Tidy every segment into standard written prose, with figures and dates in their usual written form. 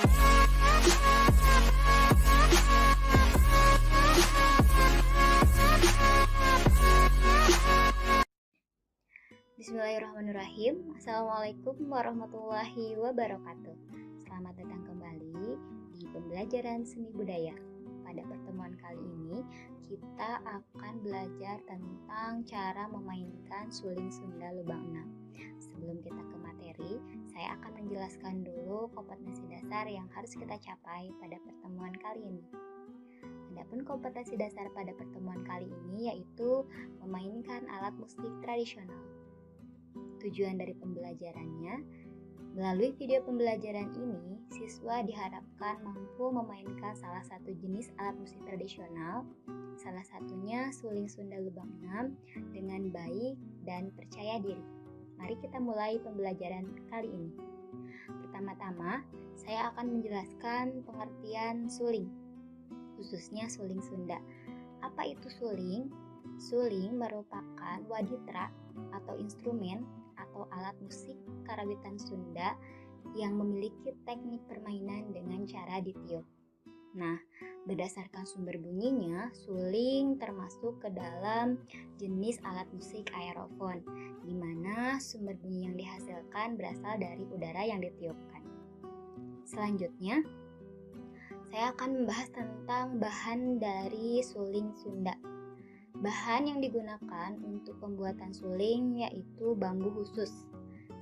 Bismillahirrahmanirrahim. Assalamualaikum warahmatullahi wabarakatuh. Selamat datang kembali di pembelajaran seni budaya. Pada pertemuan kali ini kita akan belajar tentang cara memainkan suling Sunda Lubang 6. Sebelum kita ke materi, saya akan menjelaskan dulu kompetensi dasar yang harus kita capai pada pertemuan kali ini. Adapun kompetensi dasar pada pertemuan kali ini yaitu memainkan alat musik tradisional. Tujuan dari pembelajarannya, melalui video pembelajaran ini, siswa diharapkan mampu memainkan salah satu jenis alat musik tradisional, salah satunya suling Sunda Lubang 6 dengan baik dan percaya diri. Mari kita mulai pembelajaran kali ini. Pertama-tama, saya akan menjelaskan pengertian suling, khususnya suling Sunda. Apa itu suling? Suling merupakan waditra atau instrumen atau alat musik karawitan Sunda yang memiliki teknik permainan dengan cara ditiup. Nah, berdasarkan sumber bunyinya, suling termasuk ke dalam jenis alat musik aerofon, di mana sumber bunyi yang dihasilkan berasal dari udara yang ditiupkan. Selanjutnya, saya akan membahas tentang bahan dari suling Sunda. Bahan yang digunakan untuk pembuatan suling yaitu bambu khusus.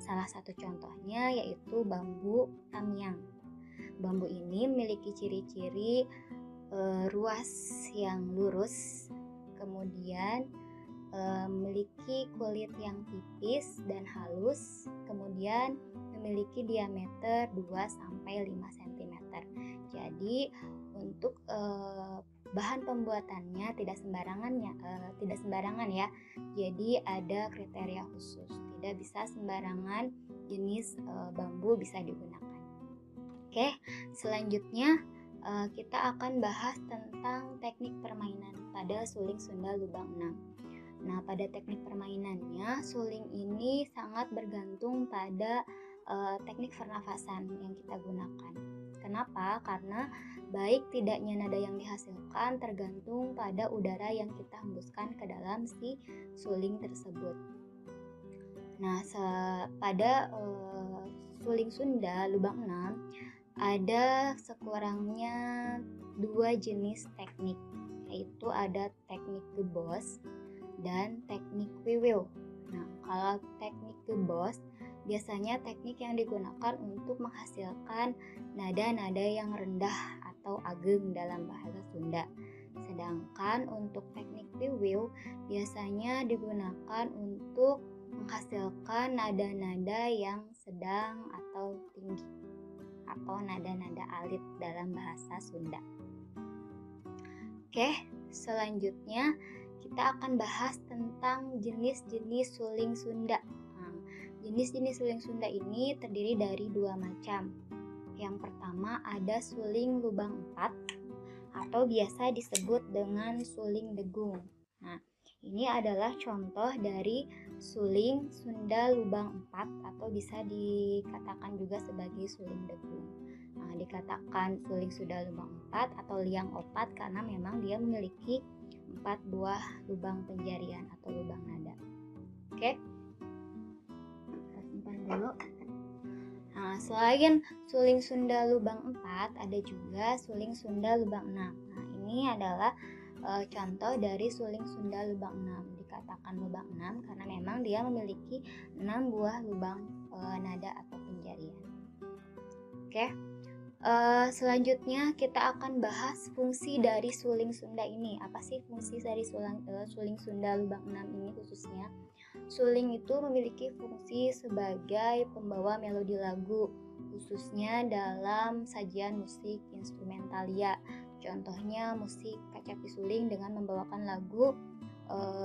Salah satu contohnya yaitu bambu tamyang. Bambu ini memiliki ciri-ciri ruas yang lurus, kemudian memiliki kulit yang tipis dan halus, kemudian memiliki diameter 2-5 cm. Jadi untuk bahan pembuatannya tidak sembarangan ya. Jadi ada kriteria khusus. Tidak bisa sembarangan jenis bambu bisa digunakan. Oke, selanjutnya kita akan bahas tentang teknik permainan pada suling Sunda Lubang 6. Nah, pada teknik permainannya, suling ini sangat bergantung pada teknik pernafasan yang kita gunakan. Kenapa? Karena baik tidaknya nada yang dihasilkan tergantung pada udara yang kita hembuskan ke dalam si suling tersebut. Nah, pada suling Sunda Lubang 6 ada sekurangnya 2 jenis teknik, yaitu ada teknik gebos dan teknik wiwil. Nah, kalau teknik gebos biasanya teknik yang digunakan untuk menghasilkan nada-nada yang rendah atau ageng dalam bahasa Sunda. Sedangkan untuk teknik wiwil biasanya digunakan untuk menghasilkan nada-nada yang sedang atau tinggi atau nada-nada alit dalam bahasa Sunda. Oke, selanjutnya kita akan bahas tentang jenis-jenis suling Sunda. Jenis-jenis suling Sunda ini terdiri dari 2 macam. Yang pertama ada suling lubang 4 atau biasa disebut dengan suling degung. Nah, ini adalah contoh dari suling Sunda lubang 4 atau bisa dikatakan juga sebagai suling degung. Nah, dikatakan suling Sunda lubang 4 atau liang opat karena memang dia memiliki 4 buah lubang penjarian atau lubang nada. Oke. Dulu. Nah, selain suling Sunda lubang 4 ada juga suling Sunda lubang 6. Nah, ini adalah contoh dari suling Sunda lubang 6. Dikatakan lubang 6 karena memang dia memiliki 6 buah lubang nada atau penjarian. Oke. Selanjutnya kita akan bahas fungsi dari suling Sunda ini. Apa sih fungsi dari suling Sunda lubang 6 ini khususnya? Suling itu memiliki fungsi sebagai pembawa melodi lagu, khususnya dalam sajian musik instrumentalia. Contohnya musik kacapi suling dengan membawakan lagu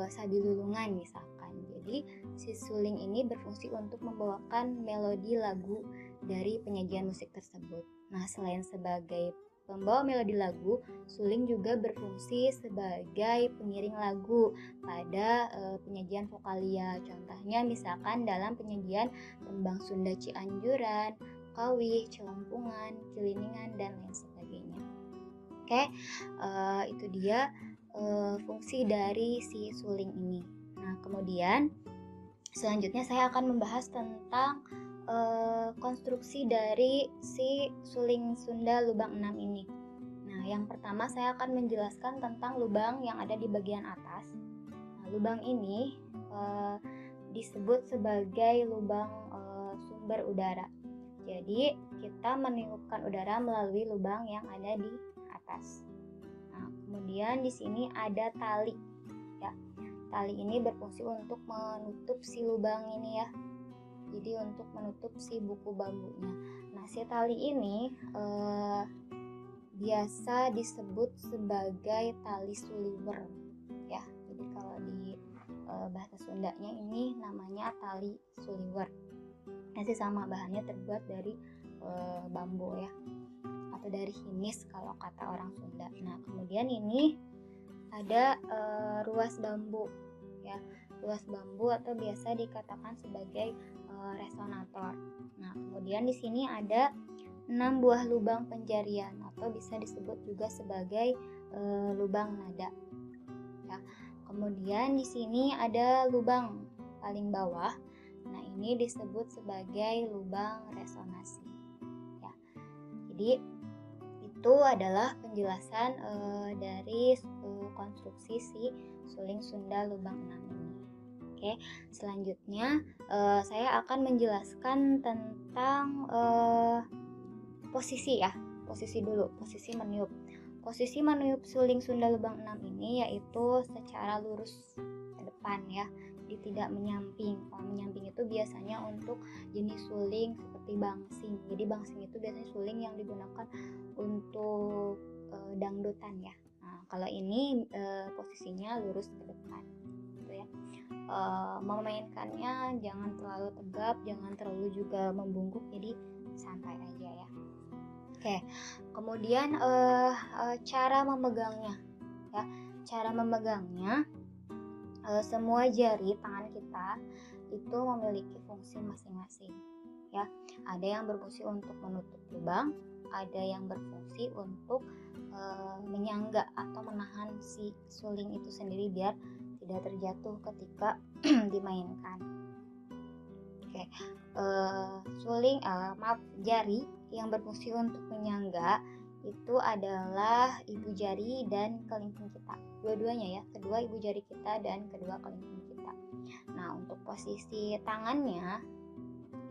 Sabilulungan misalkan. Jadi si suling ini berfungsi untuk membawakan melodi lagu dari penyajian musik tersebut. Nah, selain sebagai pembawa melodi lagu, suling juga berfungsi sebagai pengiring lagu pada penyajian vokalia. Contohnya misalkan dalam penyajian tembang Sunda Cianjuran, kawih, celempungan, kiliningan, dan lain sebagainya. Oke, itu dia fungsi dari si suling ini. Nah, kemudian selanjutnya saya akan membahas tentang konstruksi dari si suling Sunda lubang 6 ini. Nah, yang pertama saya akan menjelaskan tentang lubang yang ada di bagian atas. Nah, lubang ini disebut sebagai lubang sumber udara. Jadi, kita meniupkan udara melalui lubang yang ada di atas. Nah, kemudian di sini ada tali. Ya, tali ini berfungsi untuk menutup si lubang ini ya. Jadi untuk menutup si buku bambunya. Nah, si tali ini biasa disebut sebagai tali suliwer ya. Jadi kalau di bahasa Sundanya ini namanya tali suliwer. Masih sama, bahannya terbuat dari bambu ya, atau dari hinis kalau kata orang Sunda. Nah, kemudian ini ada ruas bambu ya. Ruas bambu atau biasa dikatakan sebagai resonator. Nah, kemudian di sini ada 6 buah lubang penjarian atau bisa disebut juga sebagai lubang nada. Ya. Kemudian di sini ada lubang paling bawah. Nah, ini disebut sebagai lubang resonasi. Ya. Jadi itu adalah penjelasan dari konstruksi si suling Sunda lubang 6 ini. Oke, selanjutnya saya akan menjelaskan tentang posisi ya. Posisi dulu, posisi meniup. Posisi meniup suling Sunda lubang 6 ini yaitu secara lurus ke depan ya. Jadi tidak menyamping. Kalau menyamping itu biasanya untuk jenis suling seperti bangsing. Jadi bangsing itu biasanya suling yang digunakan untuk dangdutan ya. Nah, kalau ini posisinya lurus ke depan. Gitu ya. Memainkannya jangan terlalu tegap, jangan terlalu juga membungkuk, jadi santai aja ya. Oke, kemudian cara memegangnya ya. Cara memegangnya, semua jari tangan kita itu memiliki fungsi masing-masing ya. Ada yang berfungsi untuk menutup lubang, ada yang berfungsi untuk menyangga atau menahan si suling itu sendiri biar tidak terjatuh ketika dimainkan. Oke, jari yang berfungsi untuk menyangga itu adalah ibu jari dan kelingking kita. Dua-duanya ya, kedua ibu jari kita dan kedua kelingking kita. Nah, untuk posisi tangannya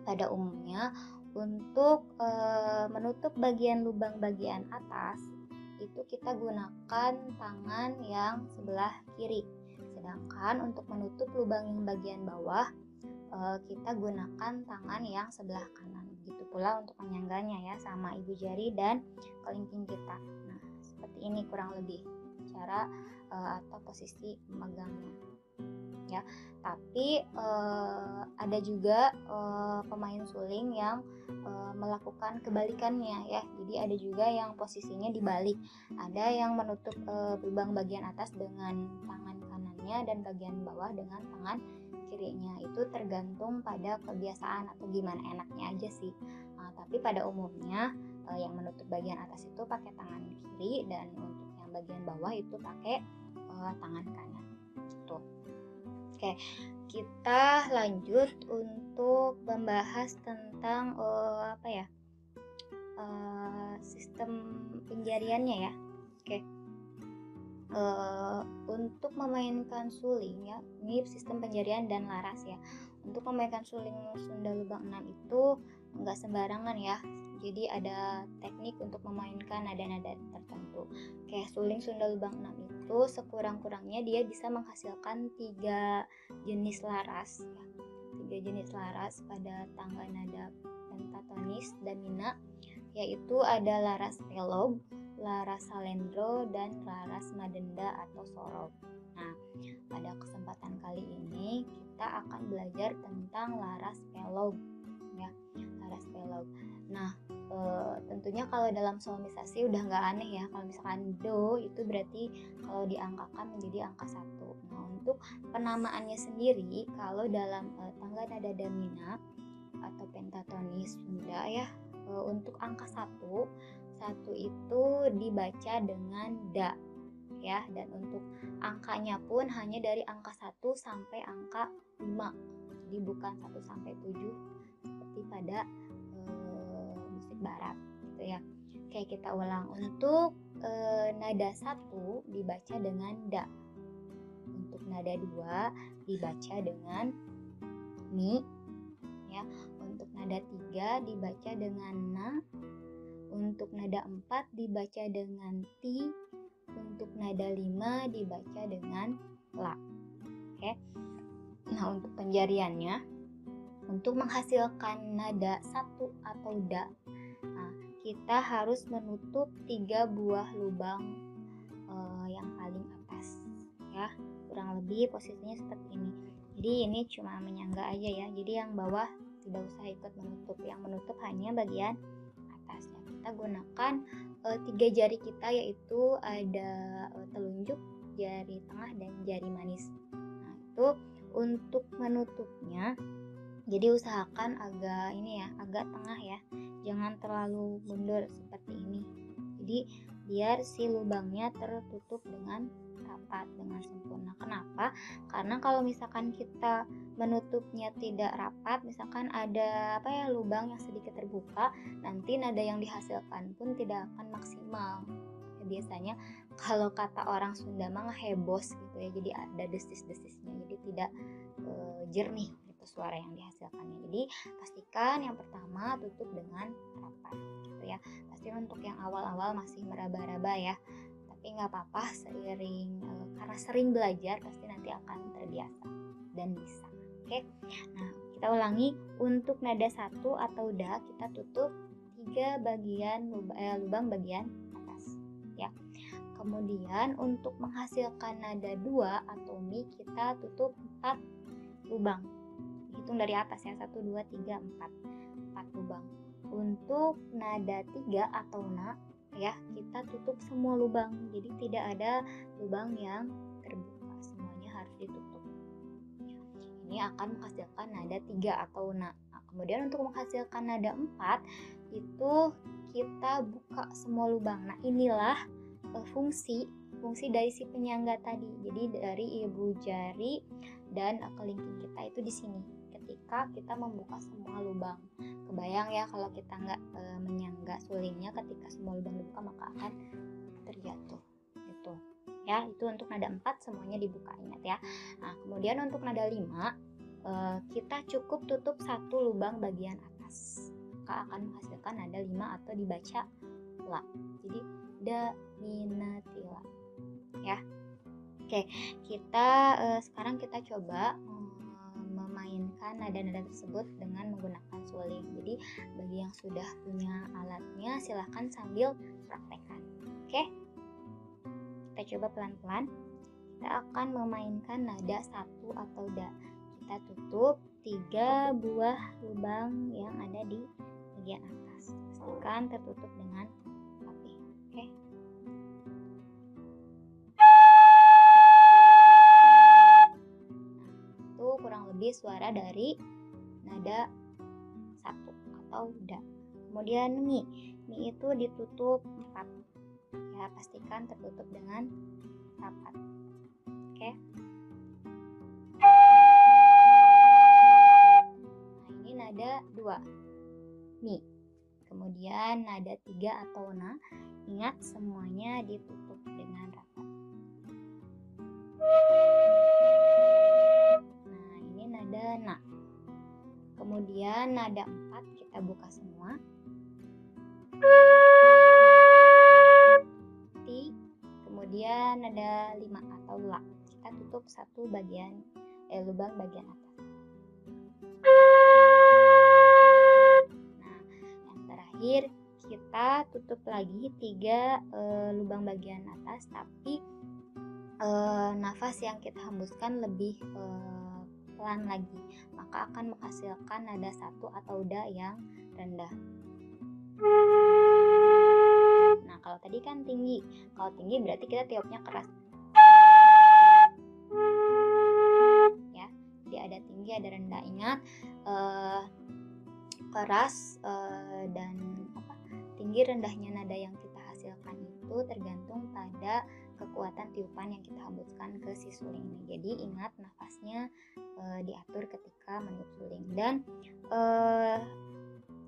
pada umumnya untuk menutup bagian lubang bagian atas itu kita gunakan tangan yang sebelah kiri. Sedangkan untuk menutup lubang yang bagian bawah kita gunakan tangan yang sebelah kanan. Begitu pula untuk menyangganya ya, sama ibu jari dan kelingking kita. Nah, seperti ini kurang lebih cara atau posisi memegangnya ya. Tapi ada juga pemain suling yang melakukan kebalikannya ya. Jadi ada juga yang posisinya dibalik. Ada yang menutup lubang bagian atas dengan tangan kanannya dan bagian bawah dengan tangan kirinya. Itu tergantung pada kebiasaan atau gimana enaknya aja sih. Tapi pada umumnya yang menutup bagian atas itu pakai tangan kiri, dan untuk yang bagian bawah itu pakai tangan kanan. Gitu. Oke, kita lanjut untuk membahas tentang sistem penjariannya ya. Oke. Untuk memainkan suling ya, ini sistem penjarian dan laras ya. Untuk memainkan suling Sunda lubang 6 itu enggak sembarangan ya. Jadi ada teknik untuk memainkan nada-nada tertentu. Kayak suling Sunda lubang 6 itu sekurang-kurangnya dia bisa menghasilkan 3 jenis laras ya. 3 jenis laras pada tangga nada pentatonis damina, yaitu ada laras pelog, laras salendro, dan laras madenda atau sorog. Nah, pada kesempatan kali ini kita akan belajar tentang laras pelog ya, laras pelog. Nah, tentunya kalau dalam solmisasi udah nggak aneh ya, kalau misalkan do itu berarti kalau diangkakan menjadi angka 1. Nah, untuk penamaannya sendiri, kalau dalam tangga nada damina atau pentatonis Sunda ya, untuk angka 1 itu dibaca dengan da ya, dan untuk angkanya pun hanya dari angka 1 sampai angka 5. Jadi bukan 1 sampai 7 seperti pada musik barat gitu ya. Oke, kita ulang. Untuk nada 1 dibaca dengan da. Untuk nada 2 dibaca dengan mi ya. Untuk nada 3 dibaca dengan na. Untuk nada 4 dibaca dengan ti. Untuk nada 5 dibaca dengan la. Oke. Nah, untuk penjariannya, untuk menghasilkan nada 1 atau da, kita harus menutup 3 buah lubang yang paling atas ya. Kurang lebih posisinya seperti ini. Jadi ini cuma menyangga aja ya. Jadi yang bawah tidak usah ikut menutup. Yang menutup hanya bagian atas ya. Kita gunakan 3 jari kita, yaitu ada telunjuk, jari tengah, dan jari manis. Nah, itu untuk menutupnya. Jadi usahakan agak tengah ya. Jangan terlalu mundur seperti ini. Jadi biar si lubangnya tertutup dengan rapat, dengan sempurna. Kenapa? Karena kalau misalkan kita menutupnya tidak rapat, misalkan ada lubang yang sedikit terbuka, nanti nada yang dihasilkan pun tidak akan maksimal. Ya, biasanya kalau kata orang Sunda mah hebos gitu ya, jadi ada desis-desisnya, jadi tidak jernih gitu suara yang dihasilkannya. Jadi pastikan yang pertama tutup dengan rapat gitu ya. Pasti untuk yang awal-awal masih meraba-raba ya, tapi nggak apa-apa, seiring karena sering belajar pasti nanti akan terbiasa dan bisa. Oke. Nah, kita ulangi. Untuk nada 1 atau da kita tutup 3 bagian lubang bagian atas ya. Kemudian untuk menghasilkan nada 2 atau mi kita tutup 4 lubang. Hitung dari atas ya, 1 2 3 4 lubang. Untuk nada 3 atau na ya, kita tutup semua lubang. Jadi tidak ada lubang yang terbuka, semuanya harus ditutup. Ini akan menghasilkan nada 3 atau na. Nah, kemudian untuk menghasilkan nada 4 itu kita buka semua lubang. Nah, inilah fungsi dari si penyangga tadi. Jadi dari ibu jari dan kelingking kita itu di sini. Ketika kita membuka semua lubang, kebayang ya kalau kita nggak menyangga sulingnya, ketika semua lubang dibuka maka akan terjatuh gitu ya. Itu untuk nada 4 semuanya dibuka, ingat ya. Nah, kemudian untuk nada 5 kita cukup tutup 1 lubang bagian atas, maka akan menghasilkan nada 5 atau dibaca la. Jadi da mi na ti la ya. Oke, sekarang kita coba memainkan nada-nada tersebut dengan menggunakan suling. Jadi bagi yang sudah punya alatnya silahkan sambil praktekkan. Oke, kita coba pelan-pelan. Kita akan memainkan nada 1 atau da. Kita tutup 3 buah lubang yang ada di bagian atas. Pastikan tertutup dengan rapi. Oke. Kurang lebih suara dari nada 1 atau da. Kemudian mi itu ditutup 4 ya, pastikan tertutup dengan rapat. Oke. Nah, ini nada 2 mi. Kemudian nada 3 atau na, ingat semuanya ditutup dengan rapat. Na. Kemudian nada 4 kita buka semua. Ti. Kemudian nada 5 atau la. Kita tutup 1 lubang bagian atas. Nah, yang terakhir kita tutup lagi 3 lubang bagian atas, tapi nafas yang kita hembuskan lebih pelan lagi, maka akan menghasilkan nada 1 atau da yang rendah. Nah, kalau tadi kan tinggi. Kalau tinggi berarti kita tiupnya keras. Ya, jadi ada tinggi, ada rendah. Ingat, keras dan tinggi rendahnya nada yang kita hasilkan itu tergantung pada kekuatan tiupan yang kita hembuskan ke si suling ini. Jadi ingat nafasnya diatur ketika meniup suling. Dan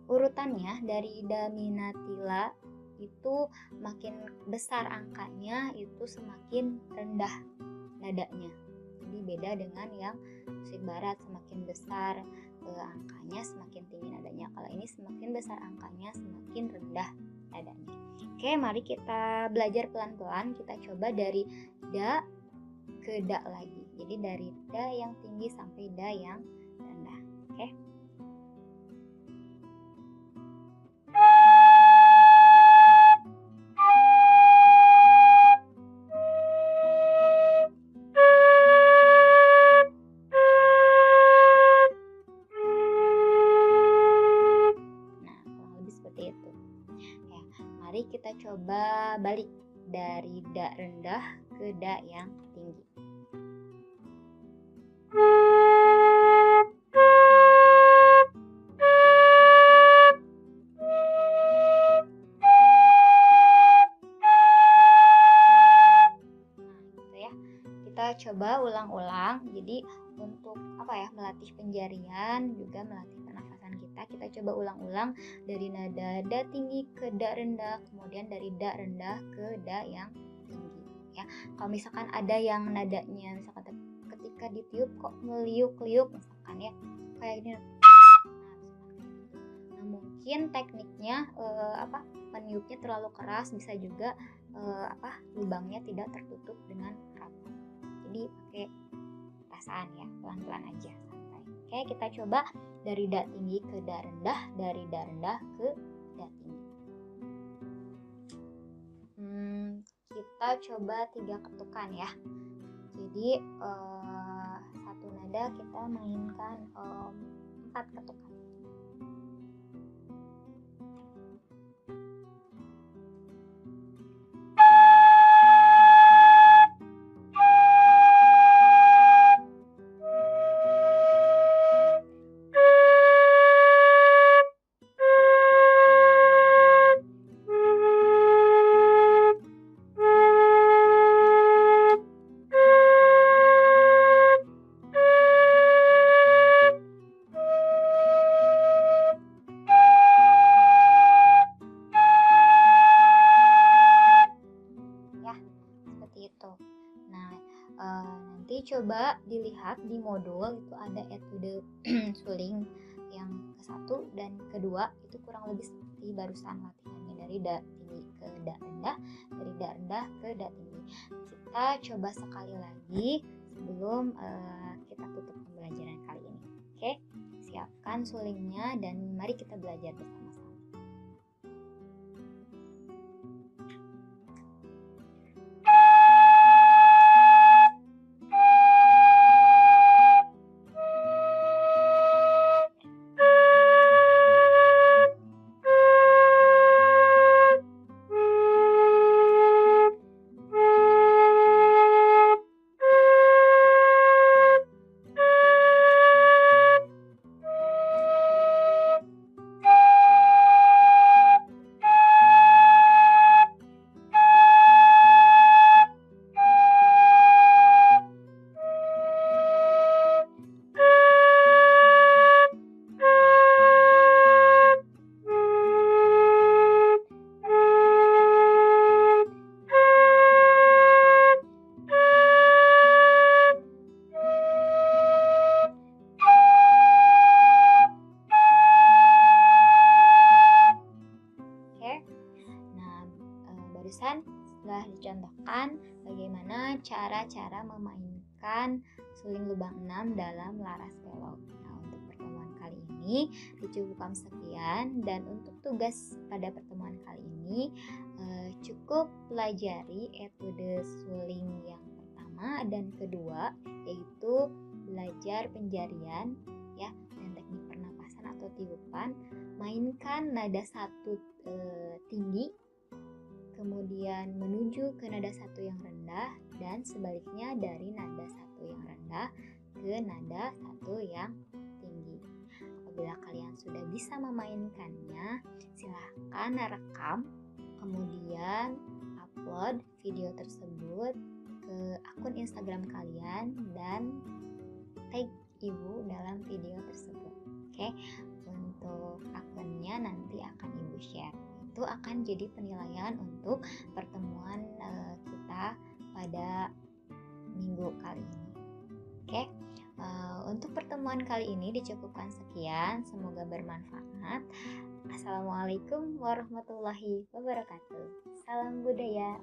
urutannya dari daminatila itu makin besar angkanya itu semakin rendah nadanya. Jadi beda dengan yang musik barat, semakin besar angkanya semakin tinggi nadanya. Kalau ini semakin besar angkanya semakin rendah nadanya. Oke, mari kita belajar pelan-pelan. Kita coba dari da ke da lagi. Jadi dari da yang tinggi sampai da yang rendah. Oke. Mari kita coba balik dari da rendah ke da yang tinggi. Nah, gitu ya. Kita coba ulang-ulang. Jadi untuk melatih penjarian juga melatih pernafasan kita coba ulang-ulang dari nada da tinggi ke da rendah, kemudian dari da rendah ke da yang tinggi ya. Kalau misalkan ada yang nadanya misalkan ketika ditiup kok meliuk-liuk misalkan ya kayak ini, nah mungkin tekniknya meniupnya terlalu keras, bisa juga lubangnya tidak tertutup dengan rapat. Jadi pakai perasaan ya, pelan-pelan aja, santai. Oke, kita coba dari da tinggi ke da rendah, dari da rendah ke da tinggi. Kita coba 3 ketukan ya. Jadi satu nada kita mainkan 4 ketukan. Nanti coba dilihat di modul itu ada etude suling yang ke-1 dan kedua itu kurang lebih seperti barusan latihannya, dari da tinggi ke da rendah, dari da rendah ke da tinggi. Kita coba sekali lagi sebelum kita tutup pembelajaran kali ini. Oke, siapkan sulingnya dan mari kita belajar bersama-sama. Setelah dicontohkan bagaimana cara-cara memainkan suling lubang 6 dalam laras pelok. Nah, untuk pertemuan kali ini dicukupkan sekian, dan untuk tugas pada pertemuan kali ini cukup pelajari etude suling yang pertama dan kedua, yaitu belajar penjarian ya dan teknik pernapasan atau tiupan. Mainkan nada 1 tinggi, kemudian menuju ke nada 1 yang rendah, dan sebaliknya dari nada 1 yang rendah ke nada 1 yang tinggi. Apabila kalian sudah bisa memainkannya, silahkan rekam, kemudian upload video tersebut ke akun Instagram kalian dan tag ibu dalam video tersebut. Oke, untuk akunnya nanti akan ibu share. Itu akan jadi penilaian untuk pertemuan kita pada minggu kali ini. Oke, untuk pertemuan kali ini dicukupkan sekian. Semoga bermanfaat. Assalamualaikum warahmatullahi wabarakatuh. Salam budaya.